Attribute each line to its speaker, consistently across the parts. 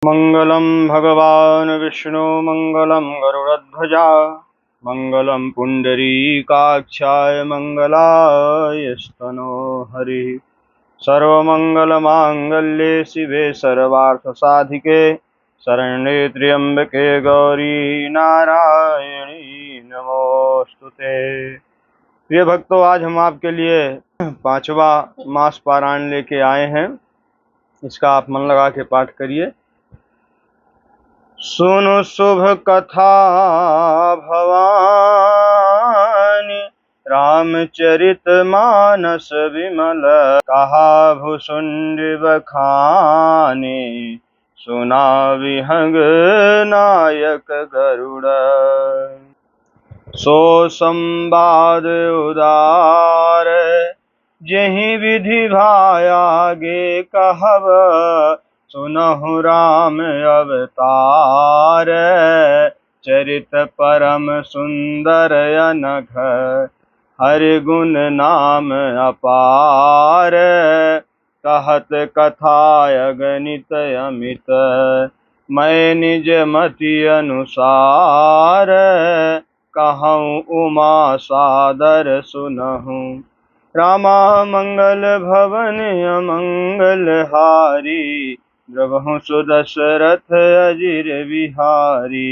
Speaker 1: मंगलम भगवान विष्णु मंगलम गरुड़ध्वजा मंगलम पुंडरीकाक्षाय मंगलाय स्तनो हरि। सर्वमंगलमांगल्ये शिवे सर्वार्थसाधिके शरण्ये त्र्यंबके गौरी नारायणी नमोस्तुते। प्रिय भक्तों, आज हम आपके लिए पांचवा मास पारायण लेके आए हैं। इसका आप मन लगा के पाठ करिए। सुनु शुभ कथा भवानी रामचरित मानस विमल कहा भुसुंड बखानी सुना विहंग नायक गरुड़ सो संवाद उदार जहि विधि भायागे कहब सुनहु राम अवतार चरित परम सुंदर अनघ हरि गुण नाम अपार कहत कथा अगणित अमित मैं निज मति अनुसार कहूँ उमा सादर सुनहु रामा मंगल भवन अमंगल हारी द्रवहु सुदशरथ अजिर बिहारी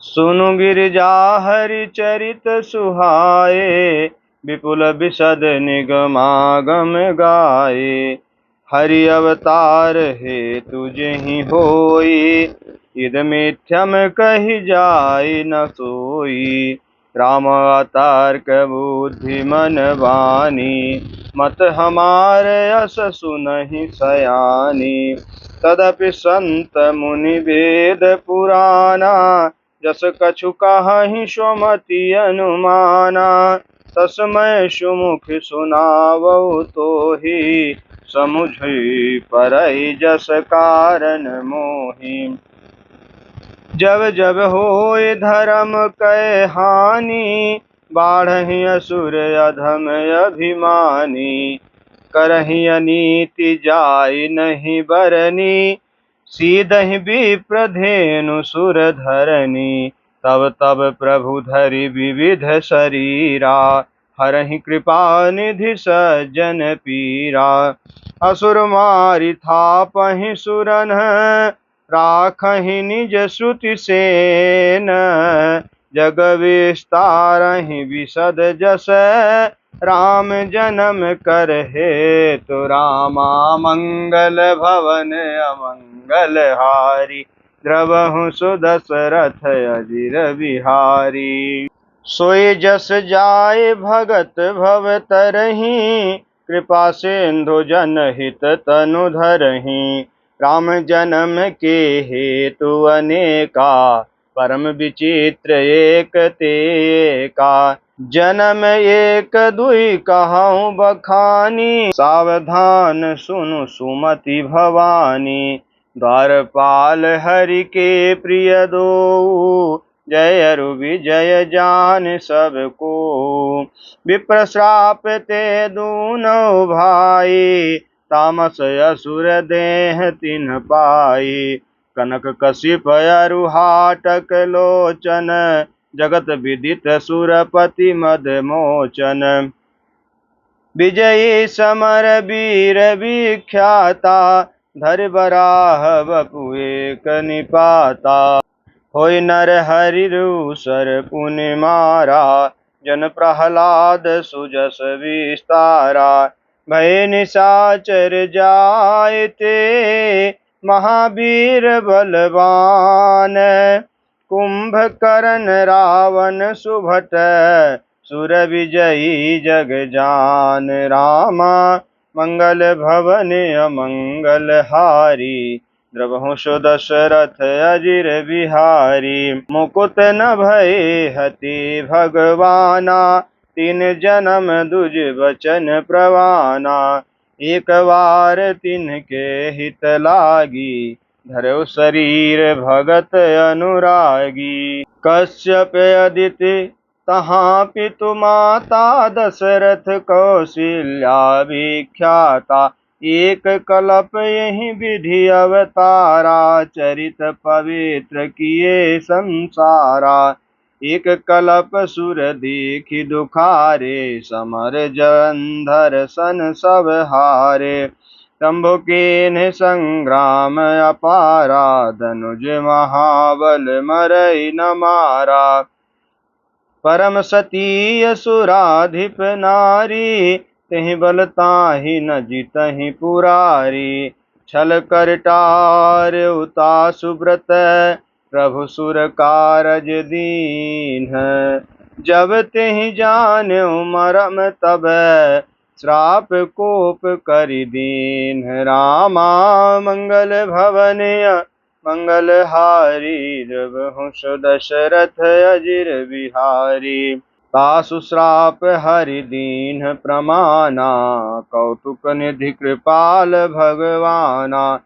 Speaker 1: सुनु गिरिजा हरि चरित सुहाए विपुल विशद निगमागम गाए हरि अवतार हेतु जेहि होई इद मिथ्यम कहि जाय न सोई राम अतार्क बुद्धि मन वाणी मत हमार यस सुनहि सयानी तदपि संत मुनि वेद पुराना जस कछु कहहि स्वमति अनुमाना तस्मै सुमुख सुनावौ तोहि समुझि परई जस कारण मोहि जब जब होय धर्म कै हानि बाढ़हि असुर अधम अभिमानी करहि अनीति जाय नहीं बरनी सीदहि विप्रधेनु सुर धरनी तब तब प्रभु धरि विविध शरीरा हरहि कृपा निधि सज्जन पीरा असुर मारि थापहि सुरन राखहि निज श्रुति सेन जग विस्तारहि विशद जस राम जन्म कर हेतु रामा मंगल भवन अमंगल हारी द्रवहु सुदशरथ अजिर बिहारी सोई जस जाय भगत भव तरहि कृपा सिंधु जनहित तनु धरहि राम जन्म के हेतु अनेका परम विचित्र एक ते का जन्म एक दुई कहूँ बखानी सावधान सुनु सुमति भवानी द्वारपाल हरि के प्रिय दो जय अरु विजय जान सबको विप्र श्राप ते दूनौ भाई तामस असुर देह तिन्ह पाई कनक कशिप अरु हाटक लोचन जगत विदित सुरपति मद मोचन विजयी समर वीर विख्याता धर बराह बपु एक निपाता होय नर हरि रूसर पुनि मारा जन प्रहलाद सुजस विस्तारा भय निशाचर जायते महावीर बलवान कुंभकर्ण रावण सुभट सुर विजयी जग जान रामा मंगल भवन अमंगल हारी द्रवहु सुदशरथ अजिर बिहारी मुकुत न भय हति भगवाना तीन जन्म दुज बचन प्रवाना एक बार तिनके हित लागी धरो शरीर भगत अनुरागी कश्यप अदिति तहाँ पितु माता दशरथ कौशल्या विख्याता एक कल्प यही विधि अवतारा, चरित पवित्र किए संसारा। एक कल्प सुर देखि दुखारे, समर जलंधर सन सब हारे। शंभु कीन्ह संग्राम अपारा, धनुज महाबल मरई न मारा। परम सती असुराधिप नारी, तिहि बल ताहि न जितहि पुरारी। छल कर टार उता सुब्रत, प्रभु सुर कारज दीन। जब तिहि जान्यो मरम तब, श्राप कोप करि दीन। रामा मंगल भवन मंगल हारी, रघु दशरथ अजिर बिहारी। तासु श्राप हरि दीन प्रमाना, कौतुक निधि कृपाल भगवाना।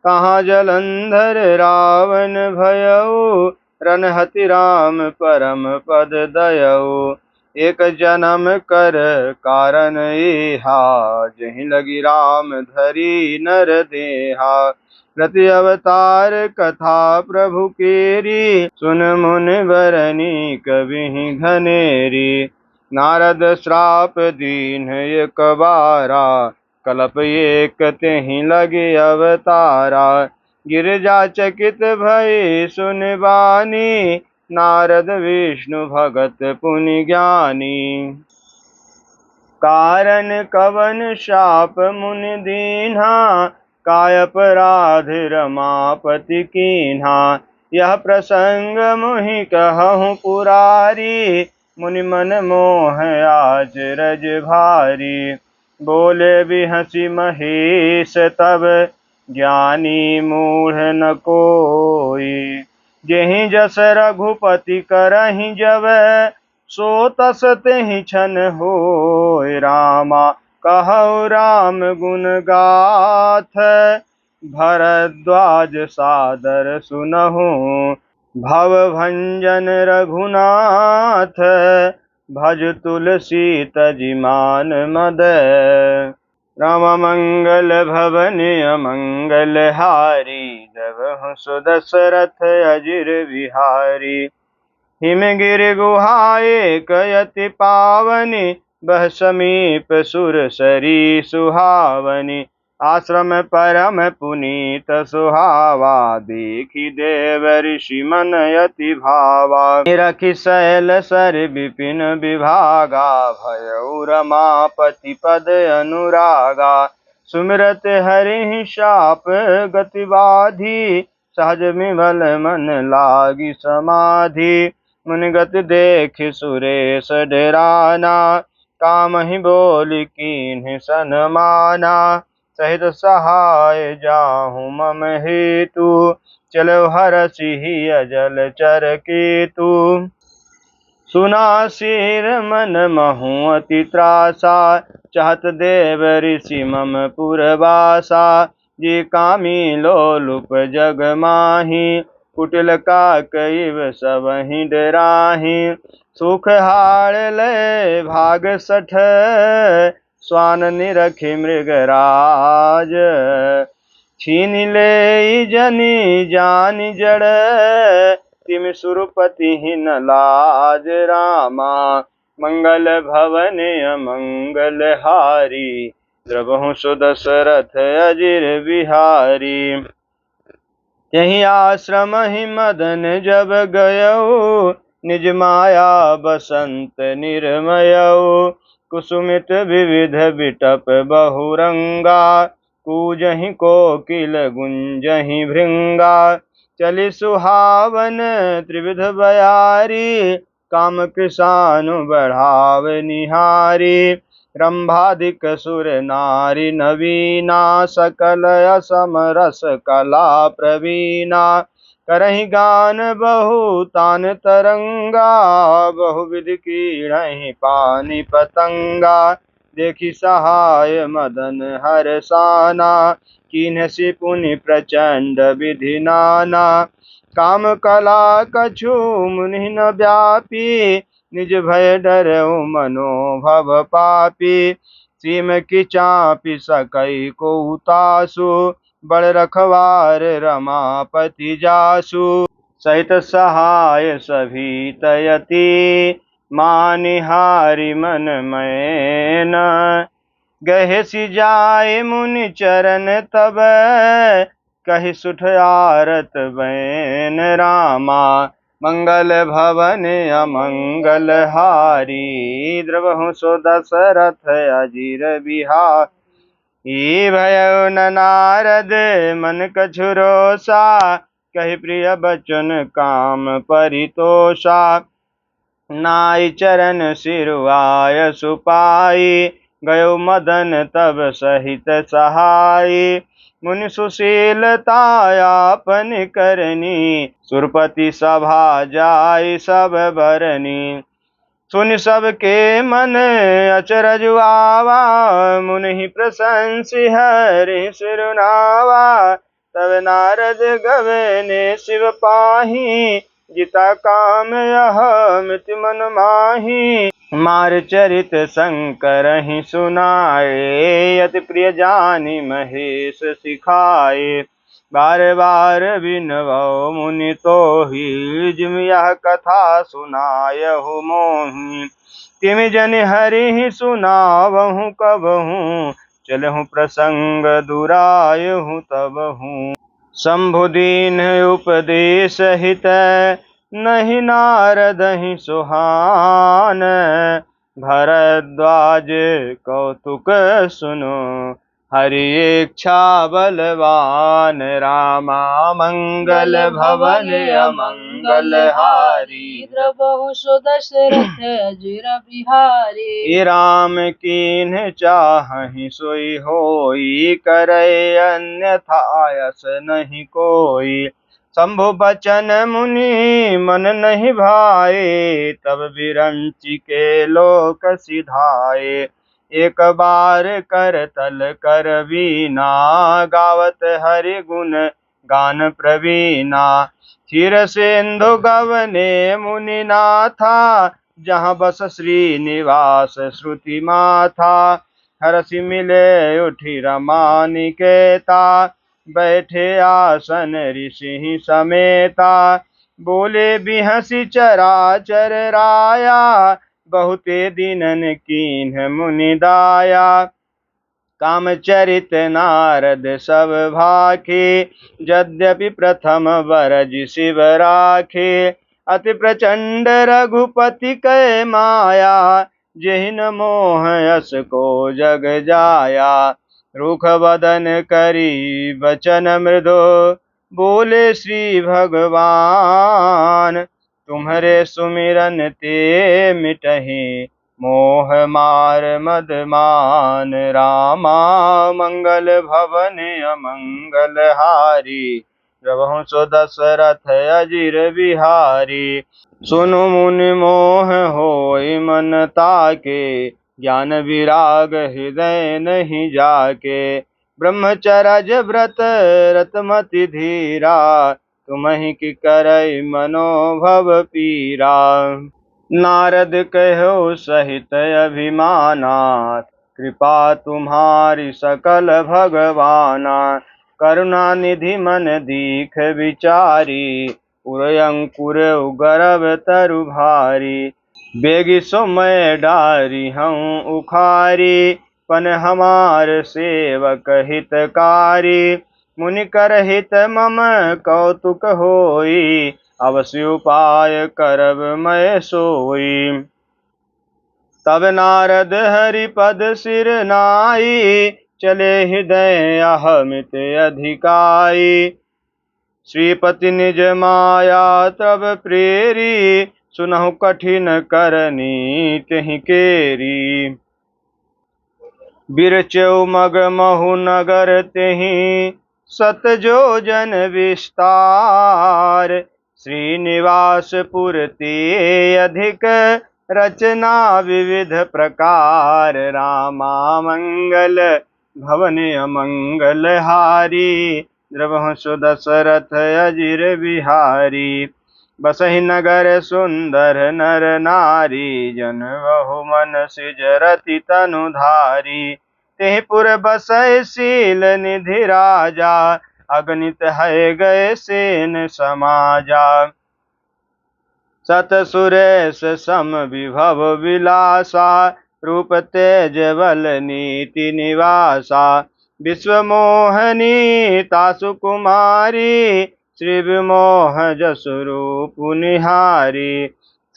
Speaker 1: कहाँ जलंधर रावण भयउ, रनहति राम परम पद दयउ। एक जन्म कर कारण एहा, जहि लगी राम धरी नर देहा। प्रति अवतार कथा प्रभु केरी, सुन मुनि बरनी कबि घनेरी। नारद श्राप दीन एक बारा, कल्प एक तेहि लगे अवतारा। गिरिजा चकित भय सुन बानी, नारद विष्णु भगत पुनि ज्ञानी। कारण कवन शाप मुनि दीन्हा, काय अपराध रमापति कीन्हा। यह प्रसंग मुहि कहूँ पुरारी, मुनि मन मोह आज रज भारी। बोले बिहसी महेश तब, ज्ञानी मूढ़ न कोई। जेहि जस रघुपति करहि जब, सो तस तेहि छन होय। रामा कहु राम गुण गाथ, भरद्वाज सादर सुनहु। भव भंजन रघुनाथ, भज तुलसी तजि मान मद। राम मंगल भवन अमंगल हारी, जगहु सुदशरथ अजिर बिहारी। हिमगिरि गुहा एक यति पावनी, बह समीप सुर सरी सुहावनी। आश्रम परम पुनीत सुहावा, देखि देव ऋषि मन यति भावा। रखि शैल सर विपिन विभागा, भयउ रमापति पद अनुरागा। सुमिरत हरिहि शाप गति बाधी, सहज विमल मन लागी समाधि। मुनिगत देखि सुरेश डेराना, कामहि बोलि कीन्ह सनमाना। सहित सहाय जाहु मम हेतु, चलो हरषि अजल चर केतु। सुना सिर मन महु अति त्रासा, चाहत देव ऋषि मम पुरवासा। जे कामी लोलुप जग माही, कुटिल काकइव सबहि डराही। सुख हाड़ ले भाग सठ, स्वान निरखि मृगराज। छीन ले जनि जानि जड़, तिम सुरपति न लाज। रामा मंगल भवन अमंगल हारी, द्रवहु सुदशरथ अजिर बिहारी। यही आश्रम ही मदन जब गयऊ, निज माया बसंत निर्मयऊ। कुसुमित विविध बिटप बहुरंगा, कूजहि कोकिल गुंजहि भृंगा। चली सुहावन त्रिविध बयारी, काम कृसानु बढ़ाव निहारी। रंभादिक सुर नारी नवीना, सकल असम रस कला प्रवीणा। करहि गान बहु तान तरंगा, बहुविधि कीढ़हि पानी पतंगा। देखि सहाय मदन हरसाना, कीन्हसि पुनि प्रचंड विधि नाना। काम कला कछु मुनि न व्यापी, निज भय डरऊ मनोभव पापी। सीम की चापी सकई को उतासु बड़ रखवार रमापति जासु सहित सहाय सभी तयति मानिहारि मन मैन गहे सि जाय मुनि चरण तब कहि सुठ आरत बैन रामा मंगल भवन अमंगल हारी द्रवहु सो दशरथ अजीर बिहारी भयो न नारद मन कछु रोषा कहि प्रिय बचन काम परितोषा नाई चरण सिरुआय सुपाई गयो मदन तब सहित सहाय मुनि सुशीलतायापन करनी सुरपति सभा जाय सब बरनी सुनि सबके मन अचरज आवा मुनि प्रशंसि हरि सिरुनावा तब नारद गवने शिव पाही जिता काम यह मृत्यु मन माही मार चरित शंकर ही सुनाए अति प्रिय जानी महेश सिखाए बार बार बिनवो मुनि तो ही जिम यह कथा सुनायहु मोहि तिमि जन हरि ही सुनावहु कबहु चलहु प्रसंग दुरायहु तबहु शंभु दीन उपदेश हित नहीं नारद ही सुहान भरद्वाज कौतुक सुनो हरि इच्छा बलवान रामा मंगल भवन अमंगल हारी
Speaker 2: द्रवहु सो दशरथ अजीर बिहारी
Speaker 1: राम कीन चाहि सोई होई करे अन्यथा यस नहीं कोई शंभु बचन मुनि मन नहीं भाए तब विरंचि के लोक सिधाए एक बार कर तल कर वीना गावत हरि गुण गान प्रवीणा क्षीर सिंधु गवने मुनि नाथा जहाँ बस श्रीनिवास श्रुति माथा हरसि मिले उठी रमा निकेता बैठे आसन ऋषि समेता बोले बिहसी चराचर राया बहुते दिनन कीन्ह मुनि दाया कामचरित नारद सब भाखे यद्यपि प्रथम बरज शिव राखे अति प्रचंड रघुपति कै माया जेहिन मोह यस को जग जाया रूख बदन करी बचन मृदु बोले श्री भगवान तुम्हारे सुमिरन ते मिटहि मोह मार मद मान रामा मंगल भवन अमंगल हारी द्रवहु सो दशरथ अजीर बिहारी सुनु मुनि मोह होई मन ताके ज्ञान विराग हृदय नहीं जाके ब्रह्मचर्य व्रत रतमति धीरा तुम्हि की करई मनोभव पीरा नारद कहो सहित अभिमाना कृपा तुम्हारी सकल भगवाना करुणा निधि मन दीख विचारी उरयंकुर गर्भ तरु भारी बेगी सोमय डारी हूँ उखारी पन हमार सेवक हितकारी मुनि कर हित मम कौतुक होई अवश्य उपाय करब मैं सोई तब नारद हरिपद सिर नाई चले हृदय अहमित अधिकाई श्रीपति निज माया तब प्रेरी सुनहु कठिन करनी तेहि केरी बिरचौ मग महु नगर तेहि सत जो जन विस्तार श्रीनिवासपुर ते अधिक रचना विविध प्रकार रामा मंगल भवन अमंगल हारी द्रवहु सो दशरथ अजीर बिहारी बसहि नगर सुंदर नर नारी, जन बहु मन सिज रति तनुधारी। तेहि पुर बसै शील निधि राजा, अगणित है गए सेन समाजा। सत सुरेश सम विभव विलासा, रूप तेज बल नीति निवासा। विश्व मोहनी तासु कुमारी, श्री विमोह जसु रूप निहारी।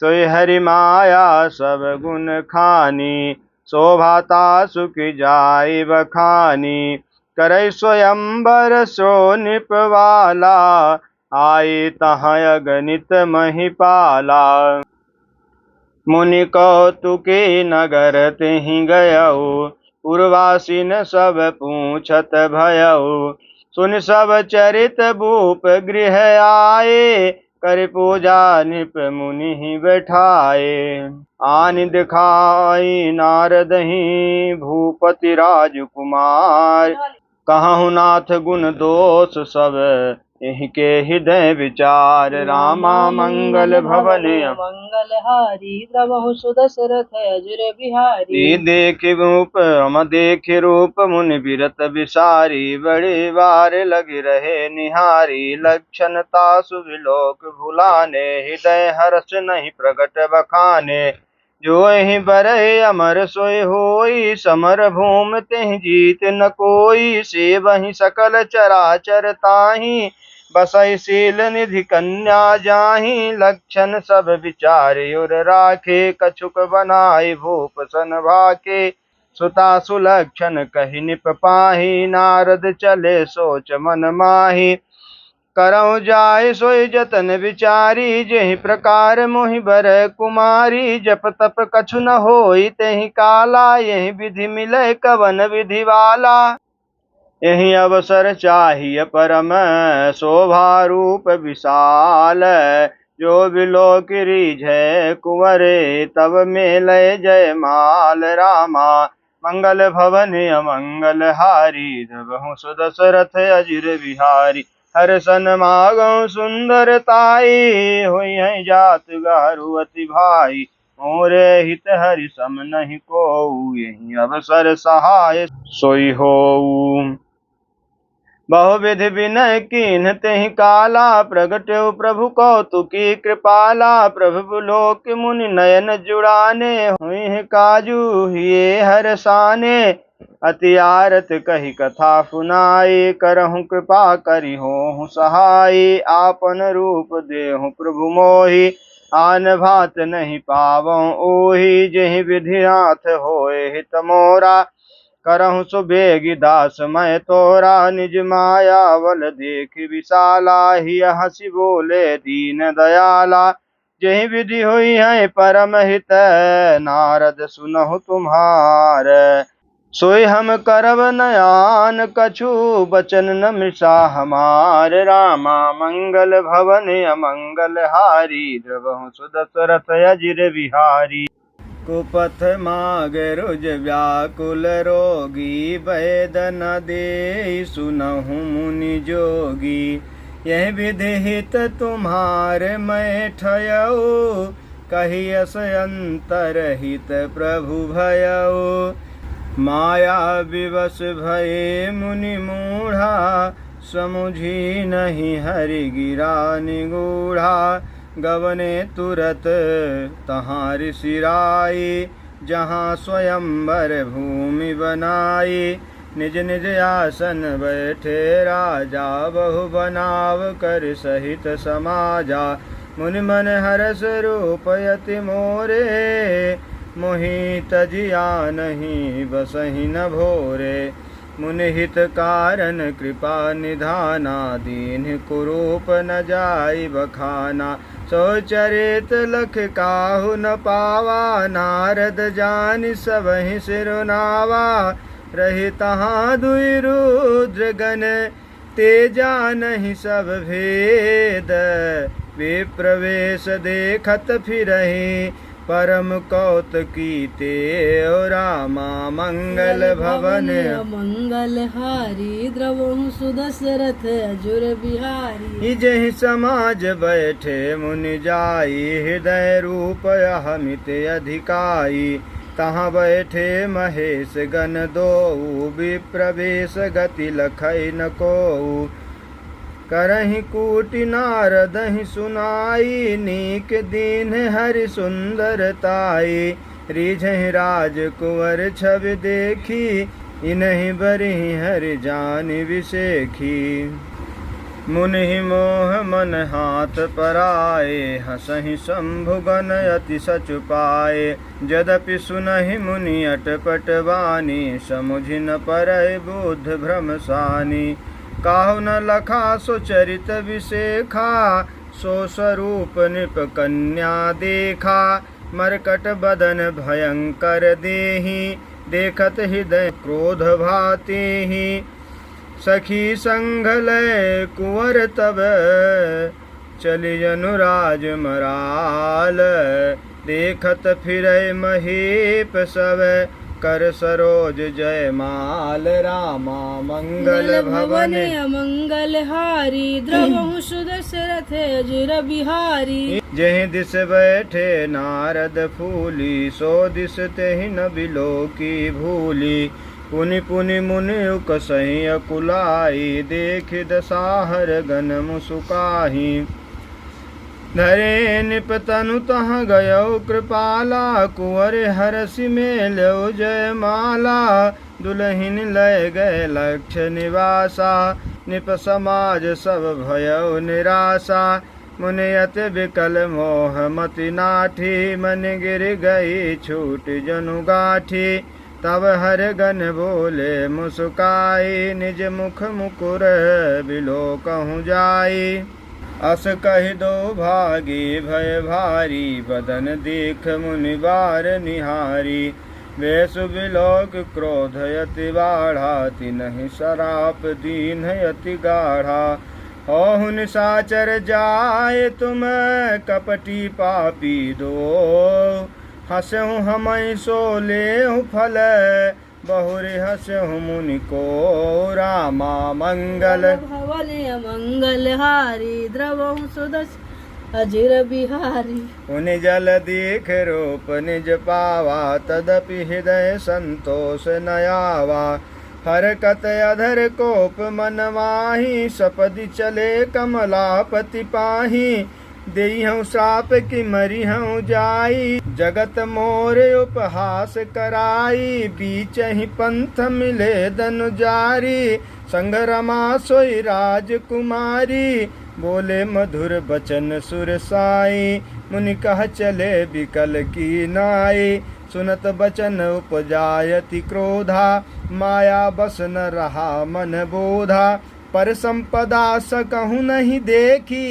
Speaker 1: सोई हरि माया सब गुण खानी, शोभा तासु की जाय बखानी। करई स्वयंवर सो निपवाला, आए तहाँ अगणित महिपाला। मुनि कौतुके नगर तेहि गयऊ, पुरवासिन सब पूछत भयऊ। सुन सब चरित भूप गृह आए, कर पूजा निप मुनि बैठाए। आनि दिखाई नारदहि भूपति राजकुमार, कहु नाथ गुण दोष सब एहि के हृदय विचार। रामा मंगल भवन
Speaker 2: मंगल हारी, प्रभु सुदशरथ अजर बिहारी।
Speaker 1: देखि रूप हम देखि रूप, मुनि बिरत विसारी। बड़े बार लग रहे निहारी, लक्षण तासु विलोक भुलाने। हृदय हर्ष नहीं प्रगट बखाने, जो ही बरहे अमर सोई होई। समर भूमि तेहि जीत न कोई, से वही सकल चराचर ताहि। बसई शील निधि कन्या जाहि, लक्षण सब विचारे उर राखे। कछुक बनाए भूप सन भाके, सुता सुलक्षण कहि निप पाहि। नारद चले सोच मन माहि, करऊ जाय सोई जतन विचारी। जेहि प्रकार मोहि बर कुमारी, जप तप कछु न होई तेहि काला। यही विधि मिले कवन विधि वाला, यही अवसर चाहिए परम शोभा रूप विशाल। जो विलोक रीझै कुंवरे, तब मेलय जय माल। रामा मंगल भवन अमंगल हारी, धबहु सुदशरथ अजिर बिहारी। हर सन मागौ सुंदरताई, होई है जात गारु अति भाई। मोरे हित हरि सम नहीं कोऊ, यही अवसर सहाय सोई होऊ। बहुविधि विनय कीन्ह तेहि काला, प्रगट्यौ प्रभु कौतुकी कृपाला। प्रभु लोक मुनि नयन जुड़ाने, हुई काजू हिये हरसाने। अति आरत कही कथा सुनाई, करहु कृपा करि होहु सहाय। आपन रूप देहु प्रभु मोहि, आन भात नहीं पावऊँ ओहि। जेहि विधि नाथ होए हित मोरा, करहु सुबेगी दास मैं तोरा। निज माया बल देख विशाला, हिय हंसी बोले दीन दयाला। जेहि विधि हुई है परम हित, नारद सुनहु तुम्हार। सोई हम करब नयान, कछु बचन न मिसा हमार। रामा मंगल भवन अमंगल हारी, द्रवहु सुदशरथ अजिर बिहारी। कुपथ माग रुज व्याकुल रोगी, वैद न दे सुनहु मुनि जोगी। यह विधि हित तुम्हारे मैं ठयऊ, कहियस अंतर हित प्रभु भयऊ। माया विवश भये मुनि मूढ़ा, समुझी नहीं हरि गिरा निगूढ़ा। गवने तुरत तहाँ ऋषिराई, जहाँ स्वयंवर भूमि बनाई। निज निज आसन बैठे राजा, बहु बनाव कर सहित समाजा। मुनि मन हरस रूप यति मोरे, मोहि तजिया नहीं बसहि न भोरे। मुनि हित कारण कृपा निधाना, दीन कुरूप न जाय बखाना। सो चरित लख काहु न पावा, नारद जानि सबहि सिरुनावा। रही तहाँ दुई रुद्र गण, ते जानहि सब भेद। वे प्रवेश देखत फिरहि, परम कौतकी ते रामा मंगल भवन
Speaker 2: मंगल हारी द्रवहु सुदशरथ अजुर बिहारी
Speaker 1: जहि समाज बैठे मुनि जाई हृदय रूप अहमित अधिकाई तहाँ बैठे महेश गण दोऊ विप्रवेश गति लखई न कोऊ करहि कूटि नारदहि सुनाई नीक दीन हरि सुंदरताई रिझहि राज कुंवर छवि देखी इन्हि बरहि हरि जानि विसेखी मुनि मोह मन हाथ पराए हसहि शंभु गण अति सचु पाए यद्यपि सुनहि मुनि अटपट वाणी समुझि न परय बुद्ध भ्रम सानी काहु न लखा सो चरित विशेखा सो स्वरूप निप कन्या देखा मरकट बदन भयंकर देहि देखत हृदय क्रोध भातेहि सखी संग लय कुंवर तब चली अनुराज मराल देखत फिरय महीप सब कर सरोज जय माल रामा मंगल भवन
Speaker 2: मंगल हारी द्रवहु सुदशरथ अजुर बिहारी
Speaker 1: जहि दिस बैठे नारद फूली सो दिस तेहि न बिलोकी भूली पुनि पुनि मुनि उकसहि अकुलाई देखि दसाहर गण मुसुकाहि धरे निप तनु तहाँ गयो कृपाला कुंवर हरसि मेल्यो जय माला दुलहिन लय गए लक्ष्य निवासा निप समाज सब भयो निराशा मुनि अति विकल मोह मति नाठी मन गिर गई छूट जनु गाठी तब हर गण बोले मुस्काई निज मुख मुकुर बिलो कहूँ जाई अस कहि दो भागी भय भारी बदन देख मुनि बार निहारी वेशु बिलोक क्रोध यति बाढ़ा तिन्हि सराप दीन यति गाढ़ा ओहु निशाचर जाए तुम कपटी पापी दो हसहु हमई सो लेहु फल बहुरे हसहु मुनि को रामा मंगल
Speaker 2: भवन मंगल हारी द्रवहु सुदस अजिर बिहारी
Speaker 1: उनि जल देख रूप निज पावा तदपि हृदय संतोष नयावा हरकत अधर कोप मन माही सपदि चले कमलापति पाही देहु श्राप की मरिहु जाई जगत मोर उपहास कराई बीच ही पंथ मिले धनु जारी संग रमा सोई राजकुमारी बोले मधुर बचन सुर साई मुनि कह चले बिकल की नाई सुनत बचन उपजायति क्रोधा माया बस न रहा मन बोधा पर संपदा सकहु नहीं देखी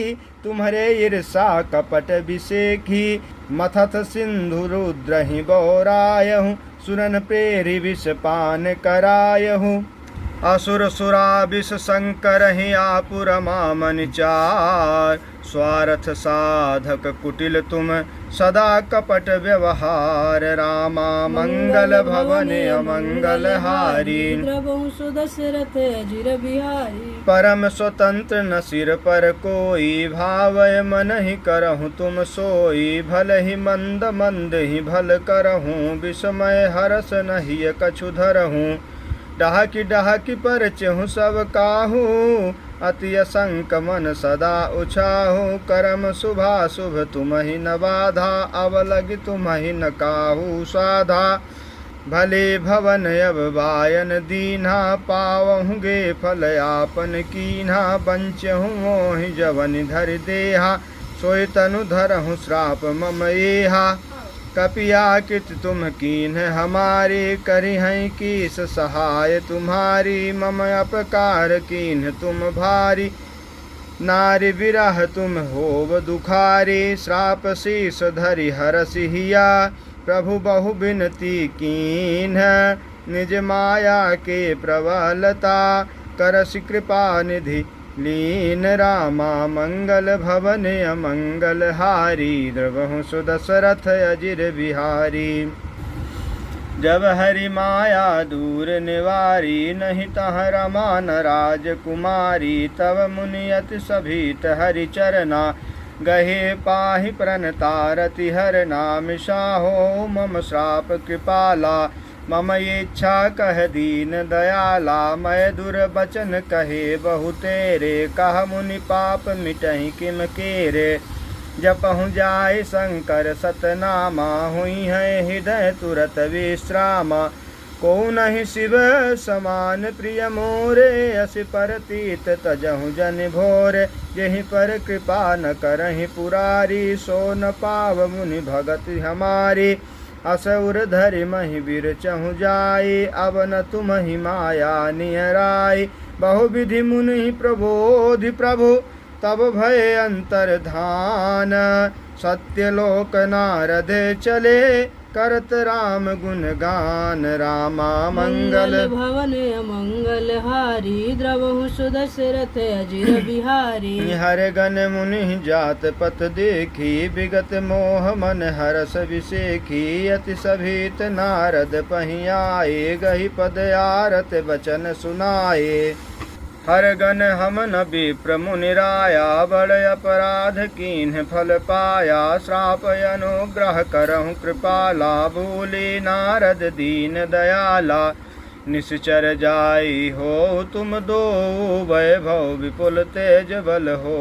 Speaker 1: तुम्हारे ईर्षा कपट विषेखी मथत सिंधु रुद्रहि बौरायहु सुरन प्रेरि विष पान करायहु असुर सुरा विष शंकर ही आपुर मामन चार स्वार्थ साधक कुटिल तुम सदा कपट व्यवहार रामा मंगल भवन अमंगल हारी
Speaker 2: द्रवहु सुदशरथ अजिर बिहारी
Speaker 1: परम स्वतंत्र न सिर पर कोई भावय मन ही करहु तुम सोई भल ही मंद मंद ही भल करहु विस्मय हरस नहीं कछु धरहु डहकी डहकी पर चहु सब काहू अति असंक मन सदा उछाहु करम शुभा शुभ तुम ही न बाधा अवलग तुम ही न काहू साधा भले भवन अब बायन दीन्हा पावहुगे फल आपन कीन्हा बंचहु मोहि जवन धर देहा सोई तनु धरहु श्राप मम एहा कपिया कित तुम कीन हमारे करी हैं किस सहाय तुम्हारी मम अपकार कीन तुम भारी नारी विरह तुम होव दुखारी श्राप शीस धरि हरसिहिया प्रभु बहु बिनती कीन निज माया के प्रबलता करसि कृपा निधि लीन रामा मंगल भवन अमंगल हारी द्रवहु सुदशरथ अजिर बिहारी। जब हरि माया दूर निवारी नहीं तह रमा न राजकुमारी तब मुनियत सभीत हरि चरना गहे पाहि प्रणतारति हर नाम शाहो मम श्राप कृपाला मम इच्छा कह दीन दयाला मैं दुर्बचन कहे बहु तेरे कह मुनि पाप मिटहि किम केरे जपहु जाय शंकर सतनामा हुई है हृदय तुरत विश्रामा को नहीं शिव समान प्रिय मोरे अस परतीत तजहु जन भोर जहि पर कृपा न करहि पुरारी सो न पाव मुनि भगत हमारी असुर धरि महि बिरचहु जाय अब न तुमहि माया नियराय बहु विधि मुनि प्रबोधि प्रभु तब भय अंतर्धान सत्यलोक नारद चले करत राम गुण गान रामा मंगल
Speaker 2: भवन अमंगल हारी द्रवहु सुदशरथ अजिर बिहारी।
Speaker 1: हर गण मुनि जात पत देखी विगत मोह मन हरस विसेखी अति सभीत नारद पहि आए गहि पद आरत वचन सुनाए। हर गण हम न विप्र मुनिराया बड़ अपराध कीन्ह फल पाया श्राप अनुग्रह करहु कृपाला भूले नारद दीन दयाला निश्चर जाई हो तुम दो वैभव विपुल तेज बल हो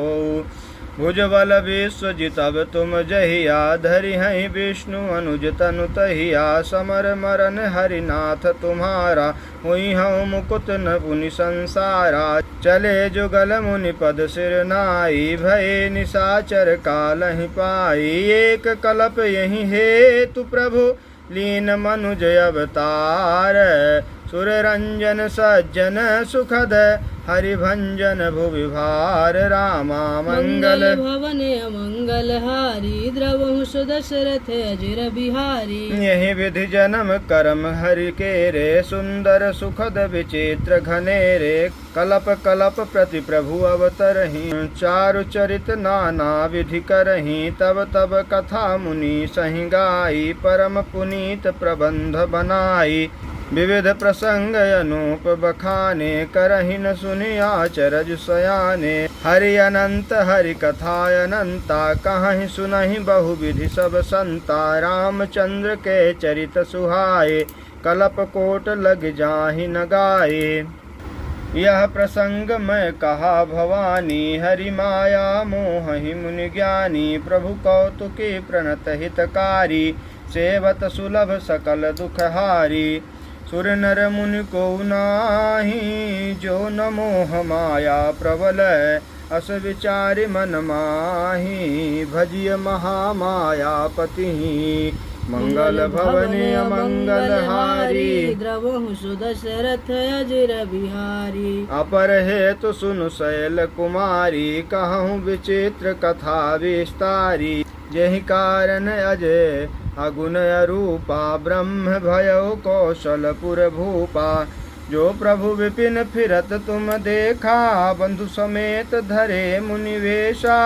Speaker 1: भुजबल विश्वजित अब तुम जहिया धरि हैं विष्णु अनुज तनु तहिया समर मरन हरिनाथ तुम्हारा हुई हूँ मुकुत न पुनि संसारा चले जुगल मुनि पद सिर नाई भय निशाचर कालहि पाई एक कल्प यही हेतु प्रभु लीन मनुज अवतार सुर रंजन सज्जन सुखद हरिभंजन भुवि भार रामा मंगल
Speaker 2: भवन अमंगल हारी द्रवहु सुदशरथ अजिर बिहारी।
Speaker 1: यही विधि जन्म कर्म हरि के रे सुंदर सुखद विचित्र घनेरे कलप कलप प्रति प्रभु अवतरहि चारु चरित नाना विधि करहि तब तब कथा मुनि सहि गाई परम पुनीत प्रबंध बनाई विविध प्रसंग अनूप बखाने करहि न सुनि आचरज सयाने हरि अनंत हरि कथा अनंता कहीं सुनहि बहु विधि सब संता रामचंद्र के चरित सुहाए कल्प कोट लग जाहि न गाए। यह प्रसंग मैं कहा भवानी हरि माया मोहि मुनि ज्ञानी प्रभु कौतुके प्रणत हितकारी सेवत सुलभ सकल दुख हारी सुर नर मुनि को नाही जो न मोह माया प्रबल अस विचारि मन माही भजिय महामाया पति मंगल भवन अमंगल हारी
Speaker 2: द्रवहु सुदशरथ अजिर बिहारी।
Speaker 1: अपर हेतु सुनु शैल कुमारी कहूँ विचित्र कथा विस्तारी जहि कारण अजय अगुण अरूपा ब्रह्म भयो कौशलपुर भूपा जो प्रभु विपिन फिरत तुम देखा बंधु समेत धरे मुनिवेशा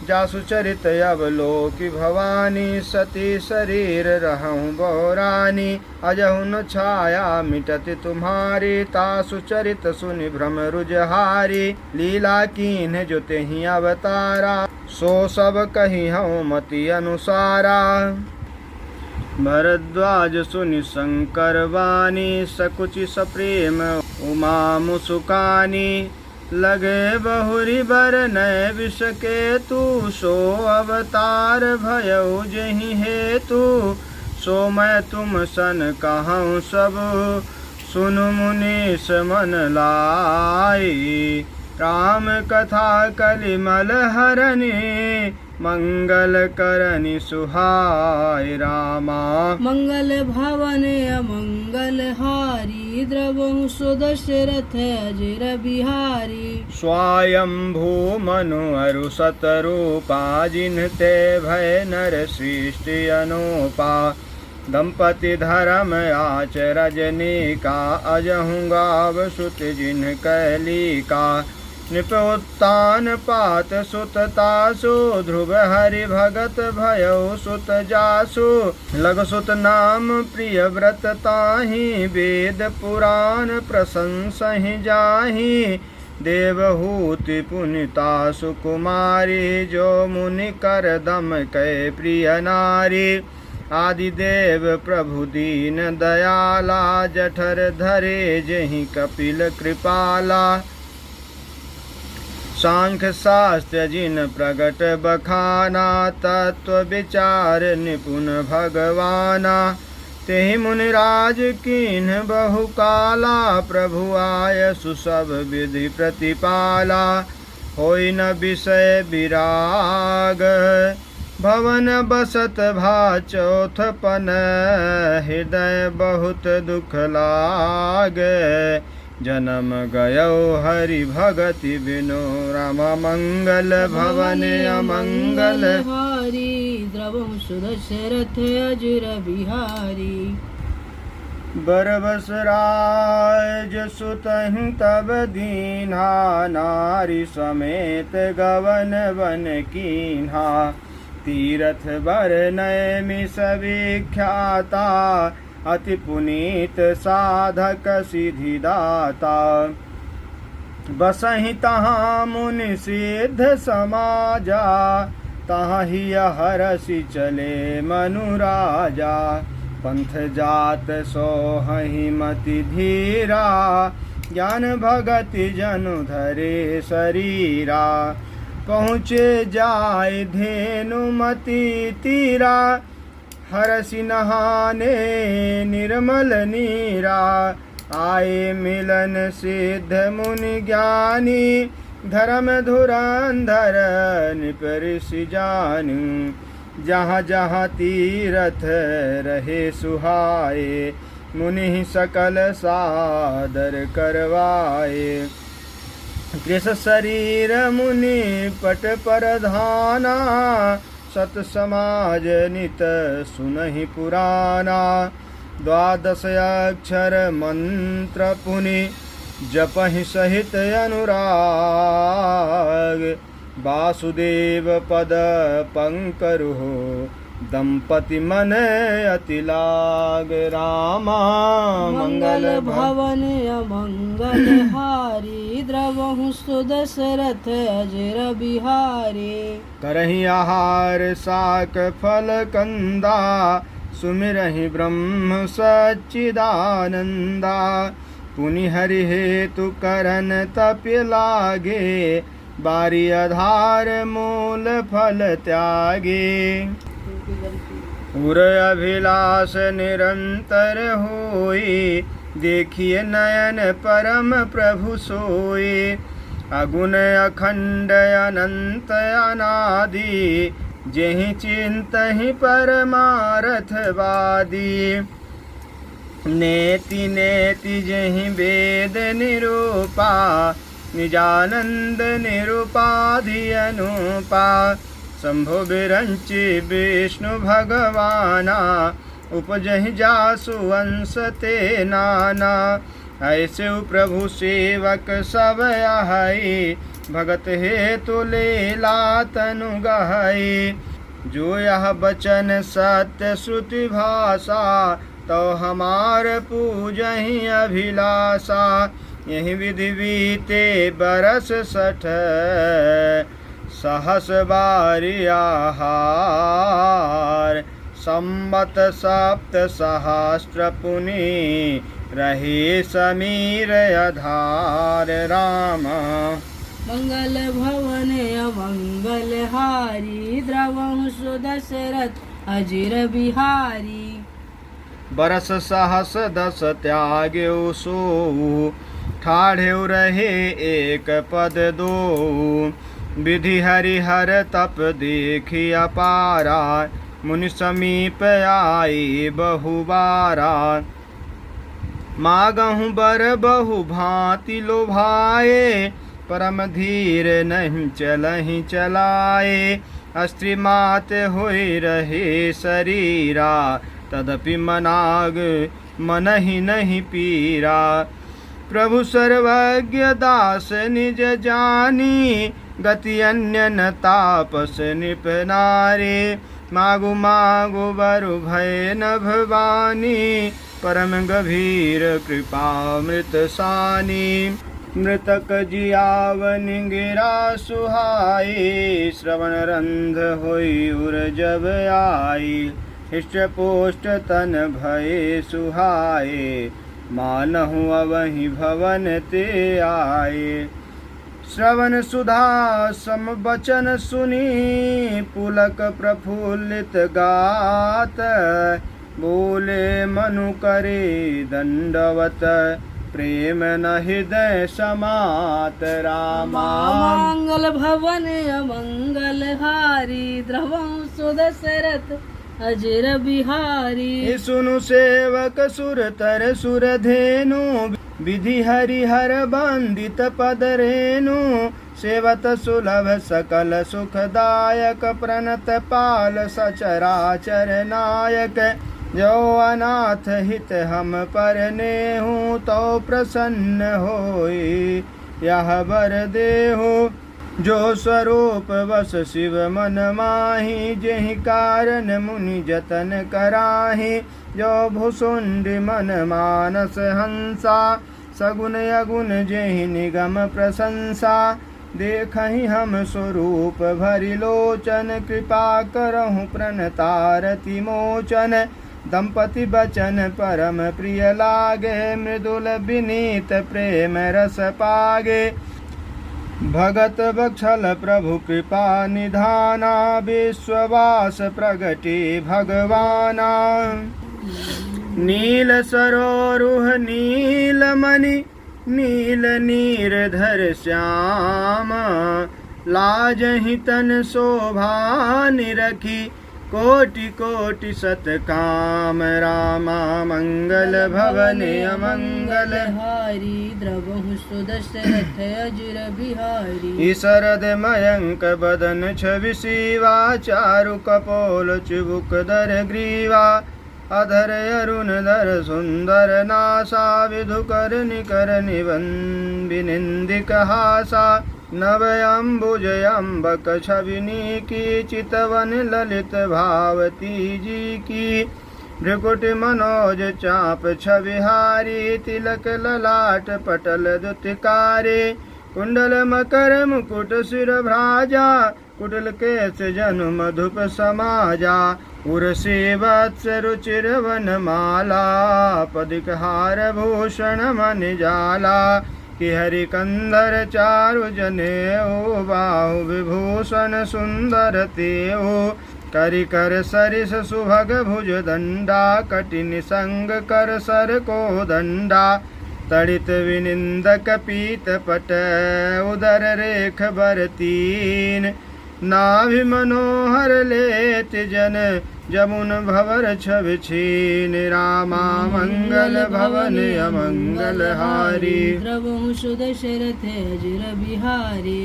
Speaker 1: जासु चरित अवलोकि भवानी सती शरीर रहूं बौरानी अजहु न छाया मिटति तुम्हारी तासु चरित सुनि भ्रम रुजहारी लीला कीन्ह जो तेहि अवतारा सो सब कही हूँ मति अनुसारा। भरद्वाज सुनि शंकर वाणी सकुचि सप्रेम उमा मुसुकानी लगे बहुरी बर नय विष के तू सो अवतार भयउ जहि हेतु सो मैं तुम सन कहूँ सब सुनु मुनीस मन लाई राम कथा कलिमल हरनि मंगल करनि सुहाय रामा
Speaker 2: मंगल भवन अमंगल हारी द्रवहु सुदशरथ अजिर बिहारी।
Speaker 1: स्वयंभू मनु अरु सतरूपा जिन्हते भय नर सृष्टि अनुपा दंपति धर्म आचरजनी का अजहु गाव सुत जिन्ह कैली का नृपोत्तान पात सुत तासु ध्रुव हरि भगत भयो सुत जासु लघु सुत नाम प्रिय व्रत ताहि वेद पुराण प्रशंसहि जाहि देवहूति पुनितासु कुमारी जो मुनि कर दम कै प्रिय नारी आदिदेव प्रभु दीन दयाला जठर धरे जहि कपिल कृपाला सांख्य शास्त्र जिन प्रगट बखाना तत्व विचार निपुण भगवाना तेहि मुनिराज कीन बहुकाला प्रभु आय सुसभ विधि प्रतिपाला होई न विषय विराग भवन बसत भा चौथपन हृदय बहुत दुख लाग जन्म गयो हरि भगति बिनु राम मंगल भवन अमंगल
Speaker 2: हारी द्रवं सुदशरथ अजिर बिहारी
Speaker 1: बरबस राज सुतहि तब दीन्हा नारी समेत गवन वन कीन्हा तीरथ बर नैमिष विख्याता अति पुनीत साधक सिद्धिदाता बसहि तहाँ मुनि सिद्ध समाजा तहाँ ही हरसि चले मनुराजा पंथ जात सोहहि मति धीरा ज्ञान भगति जनु धरे शरीरा पहुँचे जाय धेनुमति तीरा हरसि नहाने निर्मल नीरा आए मिलन सिद्ध मुनि ज्ञानी धर्म धुरंधर निपरिसि जानु जहाँ जहाँ तीरथ रहे सुहाए मुनि सकल सादर करवाए कृष शरीर मुनि पट परधाना सत समाज नित सुनहि पुराना द्वादश अक्षर मंत्र पुनि जपहि सहित अनुराग वासुदेव पद पंकरु दंपति मन अति लाग रामा
Speaker 2: मंगल भवन अमंगल हारी द्रवहु सुदशरथ अजिर बिहारी
Speaker 1: करहि आहार साक फल कंदा सुमिरहि ब्रह्म सच्चिदानंदा पुनि हरि हेतु करन तप्य लागे बारी आधार मूल फल त्यागे उर अभिलाष निरंतर होई देखिए नयन परम प्रभु सोई अगुण अखंड अनंत अनादि जेहि चिंतहि परमारथ वादी नेति नेति जेहि वेद निरूपा निजानंद निरूपाधि अनुपा शंभु बिरंचि विष्णु भगवाना उपजहि जासु वंश ते नाना ऐसे प्रभु सेवक सब आहई भगत हेतु लीला तनु गहई जो यह बचन सत्य श्रुति भाषा तो हमार पूजहि अभिलाषा यही विधि बीते बरस 60 सहस बारी आहार संबत सप्त सहस्त्र पुनि रहे समीर आधार राम
Speaker 2: मंगल भवन अमंगल हारी द्रवहु सुदशरथ अजिर बिहारी
Speaker 1: बरस सहस 10 त्याग्यो सो ठाढ़्यो रहे एक पद दो विधि हरिहर तप देखि अपारा मुनि समीप आई बहुबारा मागहु बर बहु भांति लोभाए परम धीर नहीं चलहि चलाए अस्त्री मात होई रहे शरीरा तदपि मनाग मन ही नहीं पीरा प्रभु सर्वज्ञ दास निज जानी, गति अन्य न तापस निप नारी। मागु मागु बरु भय न भवानी, परम गभीर कृपामृत सानी। मृतक जियावन गिरा सुहाई, श्रवण रंध होई उर जब आई। हिष्ट पोष्ट तन भय सुहाए, मानहु अवहि भवन ते आए। श्रवण सुधा सम बचन सुनी, पुलक प्रफुल्लित गात। बोले मनु करे दंडवत, प्रेम न हृदय समात। रामा
Speaker 2: मंगल भवन अमंगल हारी, द्रवं सुदशरथ अजर बिहारी।
Speaker 1: सुनु सेवक सुर तर सुर धेनु, विधि हरिहर बंदित पद रेणु। सेवत सुलभ सकल सुखदायक, प्रणत पाल सचराचर नायक। जो अनाथ हित हम पर नेहु, तो प्रसन्न होई यह वर देहु। जो स्वरूप बस शिव मन माही, जेहि कारण मुनि जतन कराही। जो भुसुंड मन मानस हंसा, सगुन अगुन जेहि निगम प्रशंसा। देखहि हम स्वरूप भरि लोचन, कृपा करहु प्रणतारति मोचन। दंपति बचन परम प्रिय लागे, मृदुल विनीत प्रेम रस पागे। भगत बक्षल प्रभु कृपा निधाना, विश्ववास प्रगति भगवाना। नील सरोरुह नील मणि, नील नीरधर श्याम। लाजहि तन शोभा निरखी, कोटि कोटि सतकाम। रामा मंगल भवन अमंगल
Speaker 2: हारी, द्रवहु सुदशरथ अजर बिहारी।
Speaker 1: शरद मयंक बदन छवि शिवा, चारु कपोल चिबुक दर ग्रीवा। अधर अरुण धर सुंदर नासा, विधु कर निकर विनिंदिक हासा। नव अम्बुज अम्बक छविनी की, चितवन ललित भावती जी की। भृकुट मनोज चाप छविहारी, तिलक ललाट पटल दुतिकारी। कुंडल मकर मुकुट सिर भ्राजा, कुटल केश जनु मधुप समाजा। उर्षि वत्स रुचिर वनमाला, पदिक हार भूषण मन जाला। कि हरि कंधर चारु जनेऊ, बाहु विभूषण सुंदर तेऊ। करि कर सरिस सुभग भुज दंडा, कटि निसंग कर सर को दंडा। तड़ित विनिंदक पीत पट, उदर रेख बर तीन। नाभि मनोहर लेत जन, जमुन भवर छवि छीन। रामा मंगल भवन अमंगल हारी,
Speaker 2: द्रवहु सुदशरथ अजर बिहारी।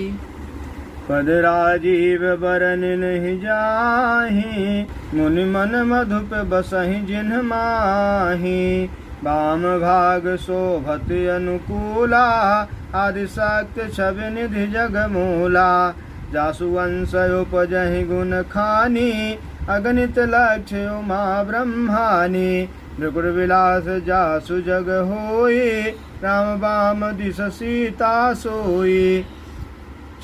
Speaker 1: पद राजीव बरन नहीं जाहि, मुनि मन मधुप बसहि जिन्ह माहि। वाम भाग शोभत अनुकूला, आदि शक्ति छवि निधि जग मूला। जासु वंश उपजहि गुण खानी, अगणित लक्ष्य उमा ब्रह्मानी। भृकुर विलास जासु जग होई, राम वाम दिश सीता सोई।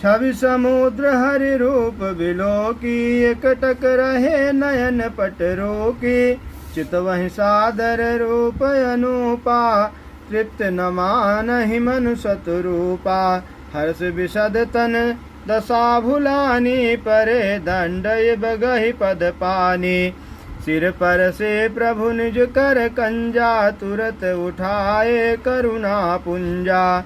Speaker 1: छवि समुद्र हरि रूप बिलोकी, एकटक रहे नयन पट रोकी। चितवहि सादर रूप अनुपा, तृप्त न मानहि मनु सतरूपा। हर्ष विशद तन दशा भुलानी, परे दंड बगहि पद पानी। सिर पर से प्रभु निज कर कंजा, तुरत उठाए करुणा पुंजा।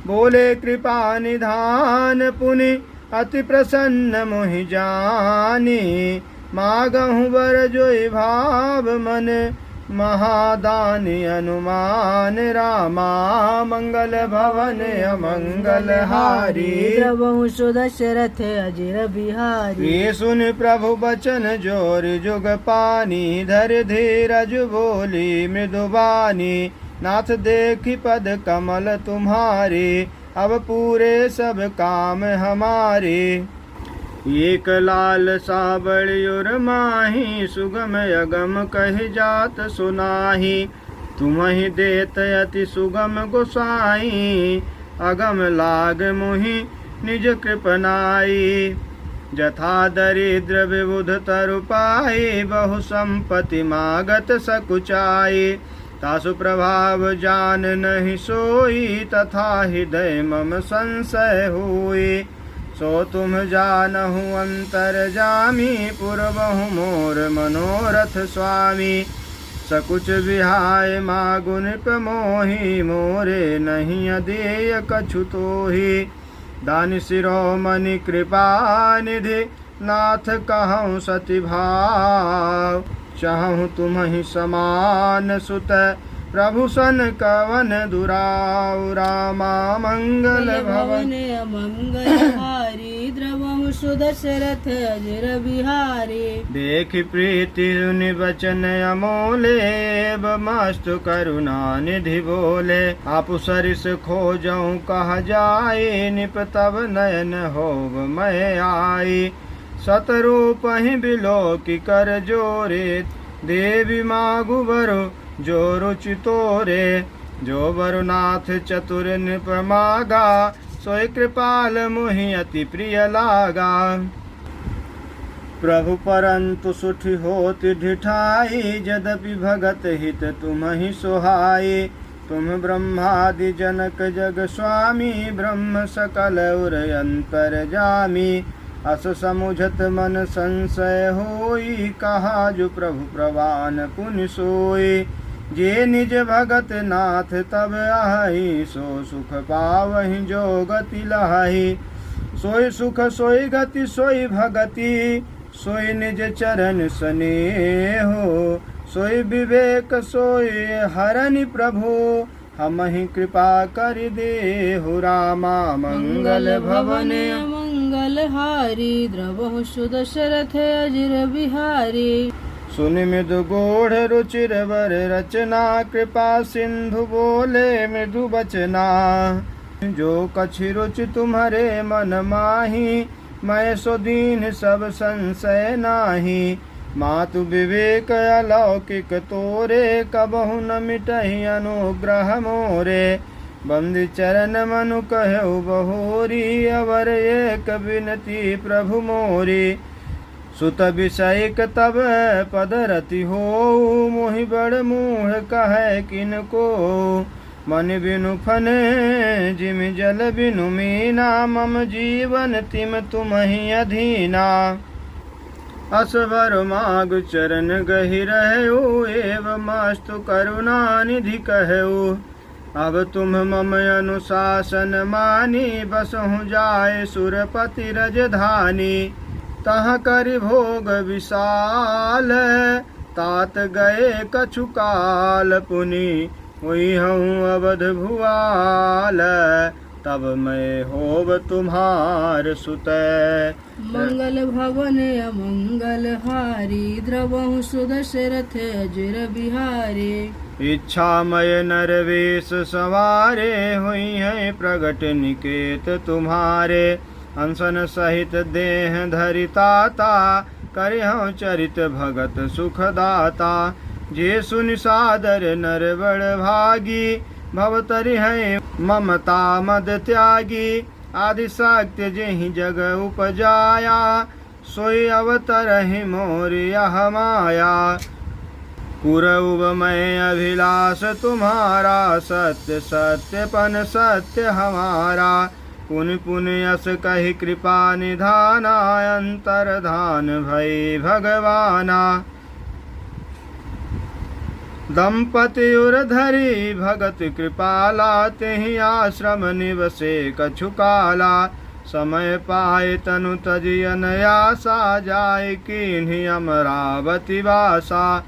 Speaker 1: बोले कृपा निधान पुनि, अति प्रसन्न मोहि जानी। मागहु वर जोई भाव मन, महादानी अनुमान। रामा मंगल भवन अमंगल हारी,
Speaker 2: द्रवहु सुदशरथ अजर बिहारी।
Speaker 1: ये सुन प्रभु बचन जोर जुग पानी, धर धीरज बोली मृदुबानी। नाथ देखी पद कमल तुम्हारे, अब पूरे सब काम हमारे। एक लाल साबड़ और माही, सुगम अगम कहि जात सुनाही। तुम्हि देत अति सुगम गोसाई, अगम लाग मुहि निज कृपनाई। जथा दरिद्र विबुध तरु पाई, बहु संपत्ति मागत सकुचाई। तासु प्रभाव जान नहीं सोई, तथा हृदय मम संशय हुई। सो तुम जानहु अंतर जामी, पूर्वहु मोर मनोरथ स्वामी। सकुच विहाय मागु नृप मोहि, मोरे नहीं अदेय कछु तोहि। दानि शिरोमणि कृपा निधि, नाथ कहूँ सति भाव। चाहूँ तुम्हि समान सुत, प्रभु सन कवन दुराऊ। रामा मंगल भवन
Speaker 2: अमंगलहारी, द्रवहु सुदशरथ अजर बिहारी।
Speaker 1: देख प्रीति वचन अमोले, मस्तु करुणा निधि बोले। आप सरिस खोजऊँ कह जाए, निप तब नयन होव मैं आई। सतरूप ही बिलो की कर जोरे, देवी मागु बरु जो रुचि तोरे। जो बरुनाथ चतुर नृप मागा, सोई कृपाल मुहि अति प्रिय लागा। प्रभु परंतु सुठि होति ढिठाई, यद्यपि भगत हित तुम्हि सोहाई। तुम ब्रह्मादि जनक जग स्वामी, ब्रह्म सकल उर अंतर जामी। अस समुझत मन संशय होई, कहा जो प्रभु प्रवान पुनि सोई। जे निज भगत नाथ तब आही, सो सुख पावहि जो गति लहाई। सोई सुख सोई गति सोई भगति, सोई निज चरण स्नेहो। सोई विवेक सोई हरनि प्रभु, हमहि कृपा कर देहु। रामा मंगल भवन
Speaker 2: मंगलहारी, द्रवहु सुदशरथ अजर बिहारी।
Speaker 1: सुनि मृदु गूढ़ रुचिर वर रचना, कृपा सिंधु बोले मृदु बचना। जो कछि रुचि तुम्हारे मन माही, मैं सो दीन सब संशय नाही। मातु विवेक अलौकिक तोरे, कबहु न मिटहि अनुग्रह मोरे। बंदी चरण मनु कहु बहोरी, अवर एक बिनती प्रभु मोरी। सुत विषयक तब पद रति हो, मोहि बड़ मुँह कहे किनको। मन बिनु फने जिम जल बिनु मीना, मम जीवन तिम तुम्हि अधीना। असवर माग चरण गहि रहु, एव मस्तु करुणा निधि कहु। अब तुम मम अनुशासन मानी, बसहु जाय सुरपति रजधानी। तहाँ करि भोग विशाल, तात गए कछु काल पुनि। हुई हूँ अवध भुआल, तब मैं होव तुम्हार सुत।
Speaker 2: मंगल भवन अमंगलहारी, द्रवहु सुदशरथ अजर बिहारी।
Speaker 1: इच्छामय नरवेश सवारे, हुई है प्रगट निकेत तुम्हारे। हंसन सहित देह धरिताता, करिहु चरित भगत सुखदाता। जे सुनि सादर नर बड़ भागी, भवतरि है ममता मद त्यागी। आदि शक्ति जेहि जग उपजाया, सोई अवतरहि मोर यह माया। कुरउब मैं अभिलाष तुम्हारा, सत्य सत्यपन सत्य हमारा। पुनि पुनि अस कहि कृपा निधाना, अंतर्धान भई भगवाना। दंपति उर धरि भगत कृपाला, तेहि आश्रम निवसे कछु काला। समय पाए तनु तजि अनयासा, जाय कीन्हि अमरावती वासा।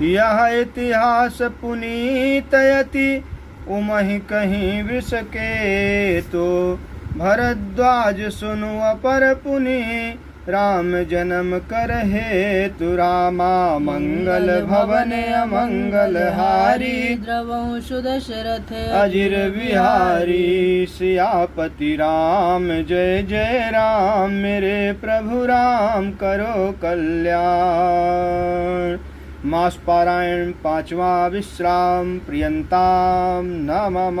Speaker 1: यह इतिहास पुनीत यति, उमहि कहीं विसके तो। भरद्वाज सुनु अपर पुनि, राम जन्म कर हेतु रामा मंगल भवन अमंगल हारी
Speaker 2: द्रवंशु दशरथ
Speaker 1: अजिर बिहारी सियापति राम जय जय राम मेरे प्रभु राम करो कल्याण। मास पारायण पांचवा विश्राम प्रियंताम नमः।